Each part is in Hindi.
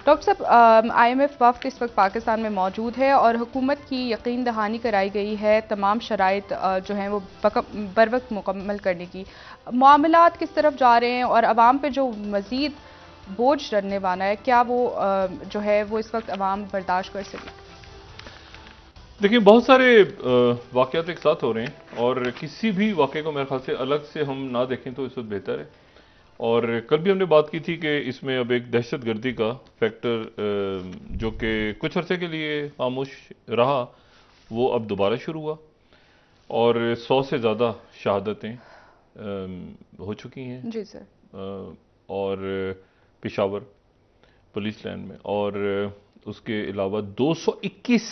डॉक्टर साहब, IMF वफ़द इस वक्त पाकिस्तान में मौजूद है और हुकूमत की यकीन दहानी कराई गई है तमाम शराइत जो हैं वो बर वक्त मुकम्मल करने की। मामलात किस तरफ जा रहे हैं और अवाम पे जो मज़ीद बोझ डलने वाला है, क्या वो जो है वो इस वक्त अवाम बर्दाश्त कर सके? देखिए, बहुत सारे वाक़यात एक साथ हो रहे हैं और किसी भी वाक़े को मेरे ख्याल से अलग से हम ना देखें तो इस वक्त बेहतर है। और कल भी हमने बात की थी कि इसमें अब एक दहशतगर्दी का फैक्टर जो कि कुछ अरसे के लिए खामोश रहा, वो अब दोबारा शुरू हुआ और 100 से ज़्यादा शहादतें हो चुकी हैं। जी सर। और पेशावर पुलिस लाइन में, और उसके अलावा 221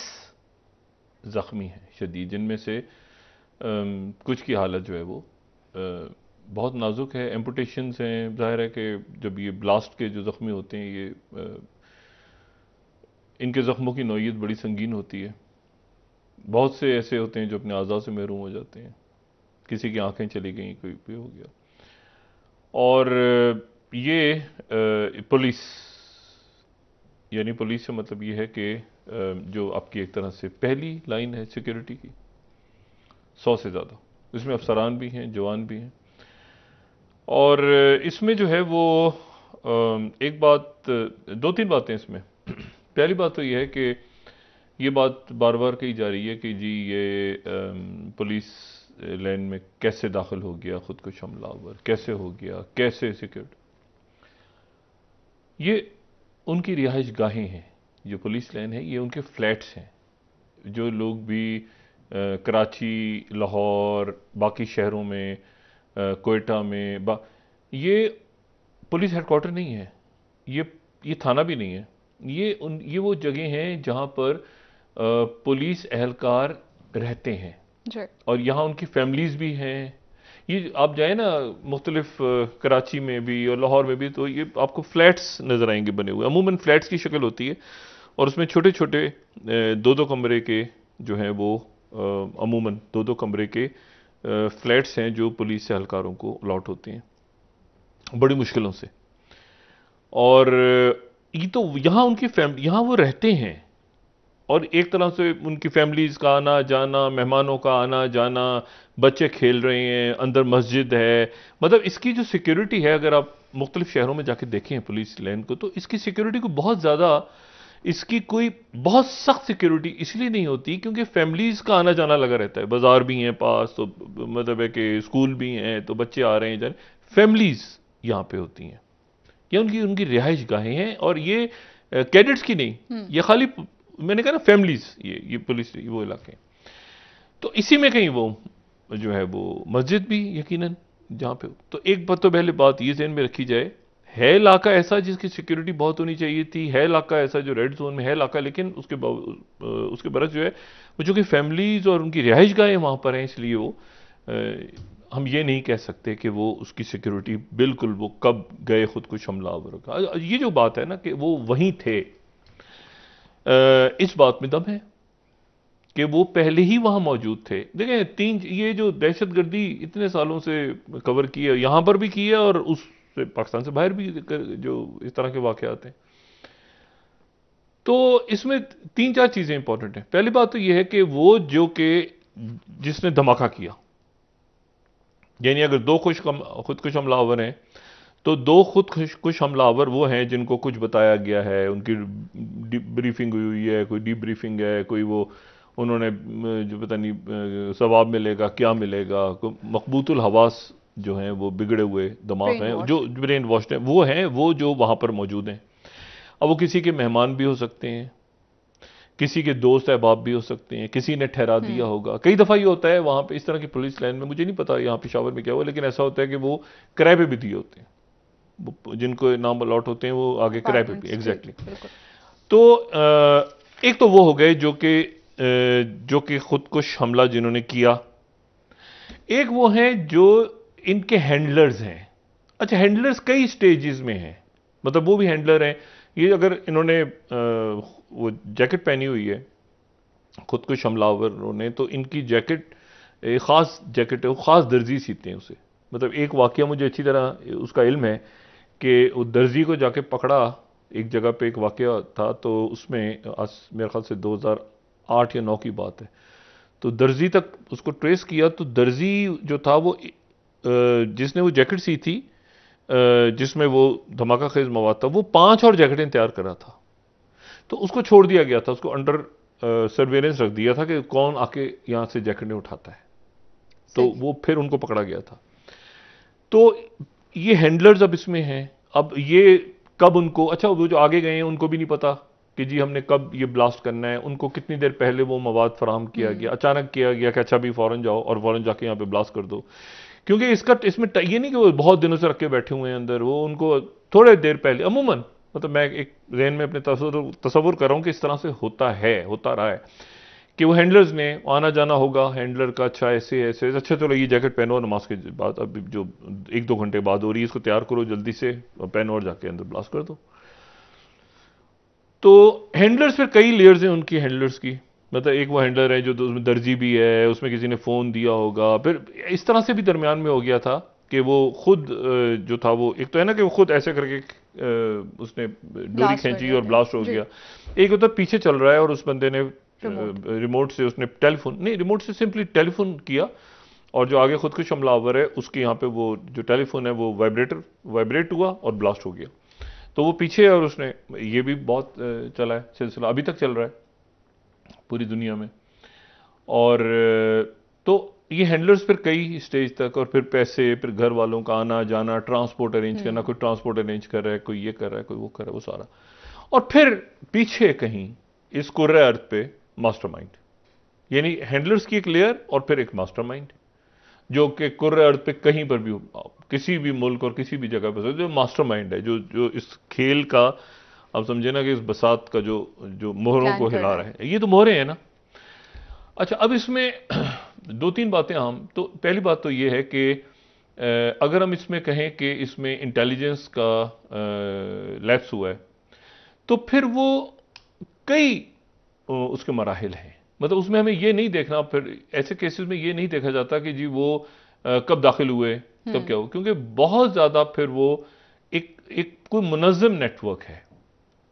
ज़ख्मी हैं शदीद, जिनमें से कुछ की हालत जो है वो बहुत नाजुक है। एम्पुटेशंस हैं। ज़ाहिर है कि जब ये ब्लास्ट के जो ज़ख्मी होते हैं, ये इनके ज़ख्मों की नौइयत बड़ी संगीन होती है। बहुत से ऐसे होते हैं जो अपने आज़ा से महरूम हो जाते हैं, किसी की आंखें चली गई, कोई भी हो गया। और ये पुलिस, यानी पुलिस से मतलब ये है कि जो आपकी एक तरह से पहली लाइन है सिक्योरिटी की, 100 से ज़्यादा, इसमें अफसरान भी हैं, जवान भी हैं। और इसमें जो है वो एक बात, दो तीन बातें इसमें। पहली बात तो ये है कि ये बात बार बार कही जा रही है कि जी ये पुलिस लाइन में कैसे दाखिल हो गया खुदकुश हमलावर, कैसे हो गया, कैसे सिक्योरिटी। ये उनकी रिहाइश गाहें हैं। जो पुलिस लाइन है ये उनके फ्लैट्स हैं। जो लोग भी कराची, लाहौर, बाकी शहरों में, कोयटा में, ये पुलिस हेडक्वार्टर नहीं है, ये थाना भी नहीं है। ये वो जगह हैं जहां पर पुलिस एहलकार रहते हैं जी। और यहाँ उनकी फैमिलीज भी हैं। ये आप जाए ना मुख्तलिफ कराची में भी और लाहौर में भी, तो ये आपको फ्लैट्स नज़र आएंगे बने हुए। अमूमन फ्लैट्स की शक्ल होती है और उसमें छोटे छोटे दो दो कमरे के जो हैं वो अमूमन दो दो कमरे के फ्लैट्स हैं जो पुलिस एहलकारों को अलॉट होते हैं बड़ी मुश्किलों से। और ये तो यहाँ उनकी फैमिली, यहाँ वो रहते हैं और एक तरह से उनकी फैमिलीज का आना जाना, मेहमानों का आना जाना, बच्चे खेल रहे हैं, अंदर मस्जिद है। मतलब इसकी जो सिक्योरिटी है, अगर आप मुख्तलिफ शहरों में जाके देखें पुलिस लाइन को, तो इसकी सिक्योरिटी को बहुत ज़्यादा, इसकी कोई बहुत सख्त सिक्योरिटी इसलिए नहीं होती क्योंकि फैमिलीज का आना जाना लगा रहता है। बाजार भी हैं पास, तो मतलब है कि स्कूल भी हैं, तो बच्चे आ रहे हैं जा रहे हैं। फैमिलीज यहाँ पे होती हैं, ये उनकी उनकी रिहाइश गाहें हैं। और ये कैडेट्स की नहीं, ये खाली मैंने कहा ना फैमिलीज, ये पुलिस वो इलाके। तो इसी में कहीं वो जो है वो मस्जिद भी यकीनन जहाँ पे। तो एक बात तो पहले बात ये ज़हन में रखी जाए, है इलाका ऐसा जिसकी सिक्योरिटी बहुत होनी चाहिए थी, है इलाका ऐसा जो रेड जोन में है इलाका, लेकिन उसके बरस जो है वो जो कि फैमिलीज और उनकी रिहाइश गाहें वहाँ पर हैं, इसलिए वो हम ये नहीं कह सकते कि वो उसकी सिक्योरिटी बिल्कुल, वो कब गए खुदकुश हमलावर का। ये जो बात है ना कि वो वहीं थे, इस बात में दम है कि वो पहले ही वहां मौजूद थे। देखें, ये जो दहशतगर्दी इतने सालों से कवर की है, यहां पर भी की है और उससे पाकिस्तान से बाहर भी जो इस तरह के वाकयात हैं, तो इसमें तीन चार चीजें इंपॉर्टेंट हैं। पहली बात तो यह है कि वो जो कि जिसने धमाका किया, यानी अगर दो खुदकुश हमलावर हैं तो दो खुदकुश हमलावर वो हैं जिनको कुछ बताया गया है, उनकी ब्रीफिंग हुई है, कोई डी ब्रीफिंग है, कोई वो उन्होंने जो पता नहीं सवाब मिलेगा क्या मिलेगा, मकबूतुल हवास जो हैं वो बिगड़े हुए दिमाग ब्रेन हैं, जो वॉश। ब्रेन वॉश्ड हैं, वो जो वहाँ पर मौजूद हैं। अब वो किसी के मेहमान भी हो सकते हैं, किसी के दोस्त अहबाब भी हो सकते हैं, किसी ने ठहरा दिया होगा। कई दफ़ा ये होता है वहाँ पे इस तरह की पुलिस लाइन में, मुझे नहीं पता यहाँ पेशावर में क्या हुआ, लेकिन ऐसा होता है कि वो किराए पे भी दिए होते हैं, जिनको नाम अलॉट होते हैं वो आगे किराए पे भी। अपार्टमेंट्स, जी एग्जैक्टली। बिल्कुल। तो एक तो वो हो गए जो कि खुदकुश हमला जिन्होंने किया। एक वो हैं जो इनके हैंडलर्स हैं। अच्छा, हैंडलर्स कई स्टेजेस में हैं, मतलब वो भी हैंडलर हैं। ये अगर इन्होंने वो जैकेट पहनी हुई है खुदकुश हमलावरों ने, तो इनकी जैकेट एक ख़ास जैकेट है, वो ख़ास दर्जी सीते हैं उसे। मतलब एक वाकया मुझे अच्छी तरह उसका इल्म है कि वो दर्जी को जाके पकड़ा एक जगह पे एक वाकया था, तो उसमें आज मेरे ख्याल से 2008 या 9 की बात है, तो दर्जी तक उसको ट्रेस किया, तो दर्जी जो था वो जिसने वो जैकेट सी थी जिसमें वो धमाका खेज मवाद था, वो 5 और जैकेटें तैयार करा था। तो उसको छोड़ दिया गया था, उसको अंडर सर्वेलेंस रख दिया था कि कौन आके यहाँ से जैकेटें उठाता है। तो वो फिर उनको पकड़ा गया था। तो ये हैंडलर्स अब इसमें हैं। अब ये कब उनको, अच्छा वो जो आगे गए हैं उनको भी नहीं पता कि जी हमने कब ये ब्लास्ट करना है, उनको कितनी देर पहले वो मवाद फराहम किया गया, अचानक किया गया कि अच्छा भी फौरन जाओ और फौरन जाके यहाँ पे ब्लास्ट कर दो। क्योंकि इसमें ये नहीं कि वो बहुत दिनों से रख के बैठे हुए हैं अंदर, वो उनको थोड़े देर पहले अमूमन, मतलब मैं एक ज़हन में अपने तसव्वुर कर रहा हूँ कि इस तरह से होता रहा है कि वो हैंडलर्स ने आना जाना होगा हैंडलर का, अच्छा ऐसे ऐसे, अच्छा चलो ये जैकेट पहनो नमाज के बाद, अब जो 1-2 घंटे बाद हो रही है इसको तैयार करो जल्दी से और पहनो और जाके अंदर ब्लास्ट कर दो। तो हैंडलर्स फिर कई लेयर्स हैं उनकी हैंडलर्स की, मतलब एक वो हैंडलर है जो उसमें दर्जी भी है, उसमें किसी ने फ़ोन दिया होगा, फिर इस तरह से भी दरमियान में हो गया था कि वो खुद जो था वो, एक तो है ना कि वो खुद ऐसे करके उसने डोरी खींची और ब्लास्ट हो गया, एक होता पीछे चल रहा है और उस बंदे ने रिमोट से उसने रिमोट से सिंपली टेलीफोन किया और जो आगे खुद कुछ हमलावर है उसके यहाँ पे वो जो टेलीफोन है वो वाइब्रेट हुआ और ब्लास्ट हो गया। तो वो पीछे है और उसने, ये भी बहुत चला है सिलसिला, अभी तक चल रहा है पूरी दुनिया में। और तो ये हैंडलर्स फिर कई स्टेज तक, और फिर पैसे, फिर घर वालों का आना जाना, ट्रांसपोर्ट अरेंज करना, कोई ट्रांसपोर्ट अरेंज कर रहा है, कोई ये कर रहा है, कोई वो कर रहा है, वो सारा। और फिर पीछे कहीं इस कुर्रे अर्थ पे मास्टरमाइंड, यानी हैंडलर्स की एक लेयर और फिर एक मास्टरमाइंड जो कि कुर्रे अर्थ पे कहीं पर भी किसी भी मुल्क और किसी भी जगह पर जो मास्टरमाइंड है, जो इस खेल का, आप समझे ना कि इस बसात का जो जो मोहरों को हिला रहा है, ये तो मोहरे हैं ना। अच्छा, अब इसमें 2-3 बातें हम, तो पहली बात तो ये है कि अगर हम इसमें कहें कि इसमें इंटेलिजेंस का लैप्स हुआ है, तो फिर वो कई उसके मराहिल हैं। मतलब उसमें हमें ये नहीं देखना, फिर ऐसे केसेस में ये नहीं देखा जाता कि जी वो कब दाखिल हुए, कब क्या हुआ, क्योंकि बहुत ज़्यादा फिर वो एक कोई मुनज़्ज़म नेटवर्क है,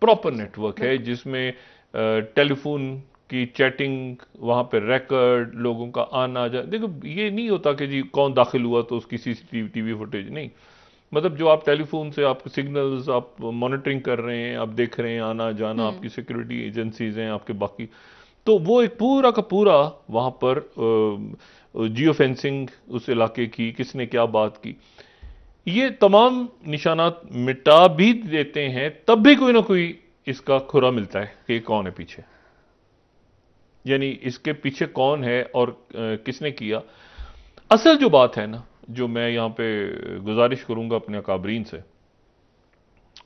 प्रॉपर नेटवर्क है, जिसमें टेलीफोन की चैटिंग, वहाँ पे रिकॉर्ड, लोगों का आना जाना। देखो ये नहीं होता कि जी कौन दाखिल हुआ तो उसकी सीसीटीवी फुटेज नहीं, मतलब जो आप टेलीफोन से आप सिग्नल्स आप मॉनिटरिंग कर रहे हैं, आप देख रहे हैं आना जाना, आपकी सिक्योरिटी एजेंसीज हैं आपके बाकी, तो वो एक पूरा का पूरा वहाँ पर जियो फेंसिंग उस इलाके की, किसने क्या बात की, ये तमाम निशानात मिटा भी देते हैं, तब भी कोई ना कोई इसका खुरा मिलता है कि कौन है पीछे, यानी इसके पीछे कौन है और किसने किया। असल जो बात है ना, जो मैं यहाँ पे गुजारिश करूंगा अपने अकाबरीन से,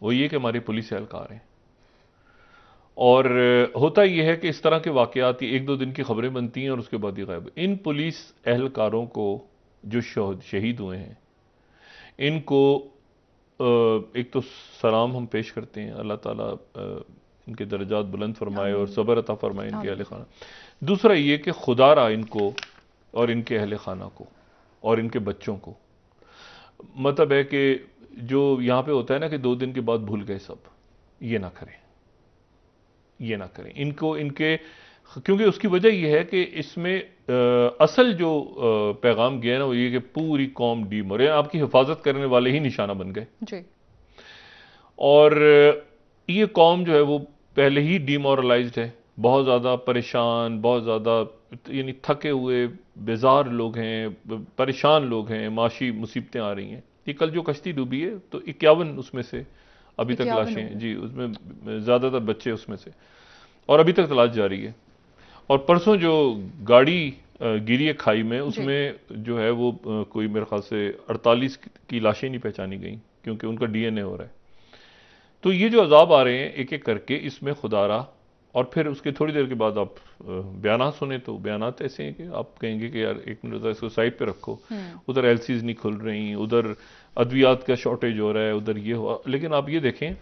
वो ये कि हमारी पुलिस एहलकार हैं, और होता यह है कि इस तरह के वाकयात 1-2 दिन की खबरें बनती हैं और उसके बाद ही गायब। इन पुलिस एहलकारों को जो शहीद हुए हैं, इनको एक तो सलाम हम पेश करते हैं, अल्लाह ताला इनके दर्जात बुलंद फरमाए और सब्र अता फरमाए इनके अहले खाना। दूसरा ये कि खुदारा इनको और इनके अहले खाना को और इनके बच्चों को, मतलब है कि जो यहाँ पे होता है ना कि 2 दिन के बाद भूल गए सब, ये ना करें, ये ना करें इनको, इनके, क्योंकि उसकी वजह यह है कि इसमें असल जो पैगाम गया ना वो ये कि पूरी कौम डीमोरल, आपकी हिफाजत करने वाले ही निशाना बन गए जी। और ये कौम जो है वो पहले ही डीमोरलाइज्ड है, बहुत ज़्यादा परेशान, बहुत ज़्यादा यानी थके हुए बेजार लोग हैं, परेशान लोग हैं, माशी मुसीबतें आ रही हैं। ये कल जो कश्ती डूबी है तो 51 उसमें से अभी तक लाशें हैं जी, उसमें ज़्यादातर बच्चे उसमें से, और अभी तक तलाश जारी है। और परसों जो गाड़ी गिरी है खाई में, उसमें जो है वो कोई मेरे ख्याल से 48 की लाशें नहीं पहचानी गई, क्योंकि उनका डीएनए हो रहा है। तो ये जो अजाब आ रहे हैं एक एक करके, इसमें खुदारा, और फिर उसके थोड़ी देर के बाद आप बयानात सुने तो बयानात ऐसे हैं कि आप कहेंगे कि यार एक मिनट इसको साइड पे रखो, उधर एलसीज नहीं खुल रही, उधर अद्वियात का शॉर्टेज हो रहा है, उधर ये हुआ। लेकिन आप ये देखें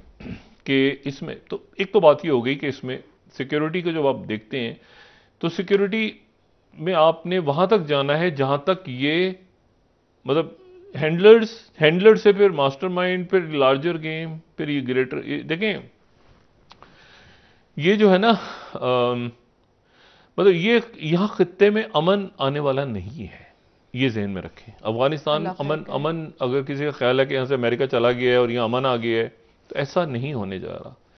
कि इसमें तो एक तो बात ये हो गई कि इसमें सिक्योरिटी को जब आप देखते हैं तो सिक्योरिटी में आपने वहां तक जाना है जहां तक ये, मतलब हैंडलर से फिर मास्टरमाइंड, फिर लार्जर गेम, फिर ये ग्रेटर, देखें ये जो है ना मतलब ये यहाँ खित्ते में अमन आने वाला नहीं है, ये जहन में रखें। अफगानिस्तान अल्लाह खैर अमन करे। अमन अगर किसी का ख्याल है कि यहाँ से अमेरिका चला गया है और यहाँ अमन आ गया है, तो ऐसा नहीं होने जा रहा।